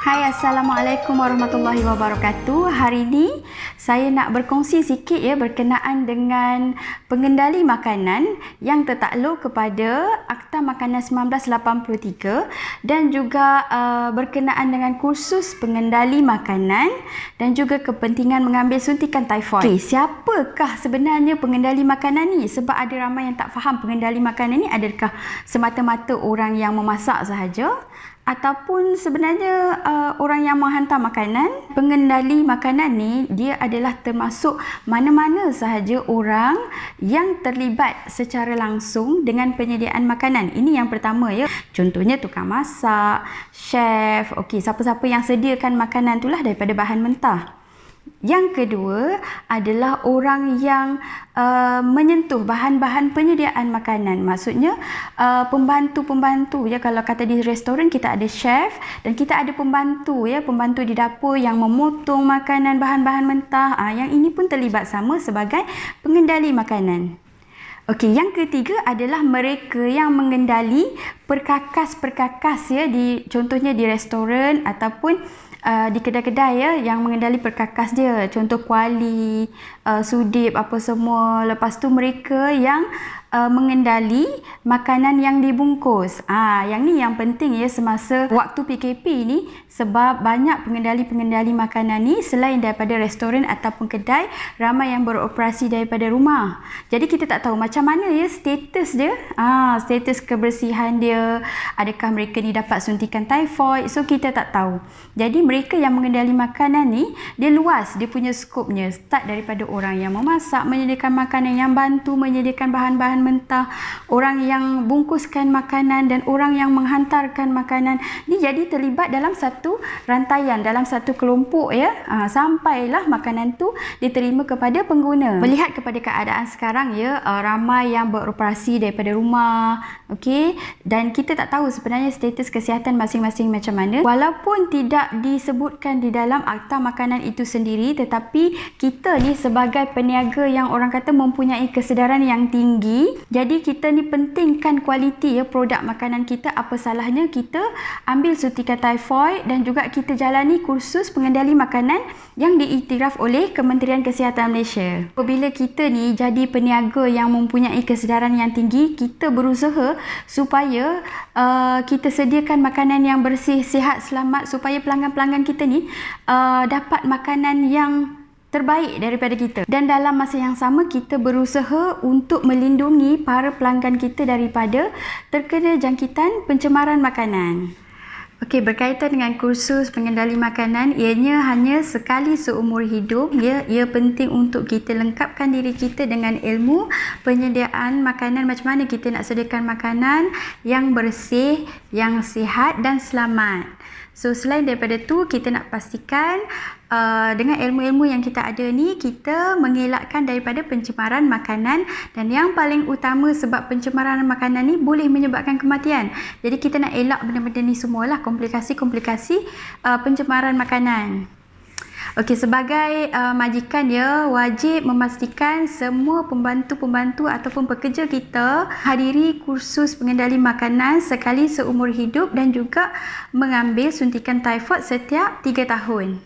Hai, Assalamualaikum warahmatullahi wabarakatuh. Hari ini saya nak berkongsi sikit berkenaan dengan pengendali makanan yang tertakluk kepada Akta Makanan 1983 dan juga berkenaan dengan kursus pengendali makanan dan juga kepentingan mengambil suntikan typhoid. Okay, siapakah sebenarnya pengendali makanan ni? Sebab ada ramai yang tak faham pengendali makanan ni adakah semata-mata orang yang memasak sahaja ataupun sebenarnya orang yang menghantar makanan. Pengendali makanan ni dia adalah termasuk mana-mana sahaja orang yang terlibat secara langsung dengan penyediaan makanan. Ini yang pertama ya. Contohnya tukang masak, chef, okey, siapa-siapa yang sediakan makanan itulah daripada bahan mentah. Yang kedua adalah orang yang menyentuh bahan-bahan penyediaan makanan. Maksudnya pembantu-pembantu ya. Kalau kata di restoran kita ada chef dan kita ada pembantu ya, pembantu di dapur yang memotong makanan bahan-bahan mentah. Yang ini pun terlibat sama sebagai pengendali makanan. Okey, yang ketiga adalah mereka yang mengendali perkakas-perkakas ya, contohnya di restoran ataupun di kedai-kedai ya, yang mengendali perkakas dia, contoh kuali, sudip apa semua. Lepas tu mereka yang mengendali makanan yang dibungkus. Yang ni yang penting ya semasa waktu PKP ni, sebab banyak pengendali-pengendali makanan ni selain daripada restoran ataupun kedai, ramai yang beroperasi daripada rumah. Jadi kita tak tahu macam mana ya status dia, status kebersihan dia, adakah mereka ni dapat suntikan typhoid. So kita tak tahu. Jadi mereka yang mengendali makanan ni dia luas, dia punya skopnya, start daripada orang yang memasak, menyediakan makanan, yang bantu menyediakan bahan-bahan mentah, orang yang bungkuskan makanan dan orang yang menghantarkan makanan. Ni jadi terlibat dalam satu rantaian, dalam satu kelompok ya, sampailah makanan tu diterima kepada pengguna. Melihat kepada keadaan sekarang ya, ramai yang beroperasi daripada rumah, okey, dan kita tak tahu sebenarnya status kesihatan masing-masing macam mana. Walaupun tidak disebutkan di dalam akta makanan itu sendiri, tetapi kita ni sebagai peniaga yang orang kata mempunyai kesedaran yang tinggi, jadi kita ni pentingkan kualiti ya produk makanan kita. Apa salahnya kita ambil suntikan typhoid dan juga kita jalani kursus pengendali makanan yang diiktiraf oleh Kementerian Kesihatan Malaysia. Apabila kita ni jadi peniaga yang mempunyai kesedaran yang tinggi, kita berusaha supaya kita sediakan makanan yang bersih, sihat, selamat, supaya pelanggan-pelanggan kita ni dapat makanan yang terbaik daripada kita. Dan dalam masa yang sama kita berusaha untuk melindungi para pelanggan kita daripada terkena jangkitan pencemaran makanan. Okey, berkaitan dengan kursus pengendali makanan, ianya hanya sekali seumur hidup ya. Ia penting untuk kita lengkapkan diri kita dengan ilmu penyediaan makanan, macam mana kita nak sediakan makanan yang bersih, yang sihat dan selamat. So selain daripada tu, kita nak pastikan dengan ilmu-ilmu yang kita ada ni, kita mengelakkan daripada pencemaran makanan. Dan yang paling utama, sebab pencemaran makanan ni boleh menyebabkan kematian. Jadi kita nak elak benda-benda ni semualah, komplikasi-komplikasi pencemaran makanan. Okey, sebagai majikan ya, wajib memastikan semua pembantu-pembantu ataupun pekerja kita hadiri kursus pengendali makanan sekali seumur hidup dan juga mengambil suntikan typhoid setiap 3 tahun.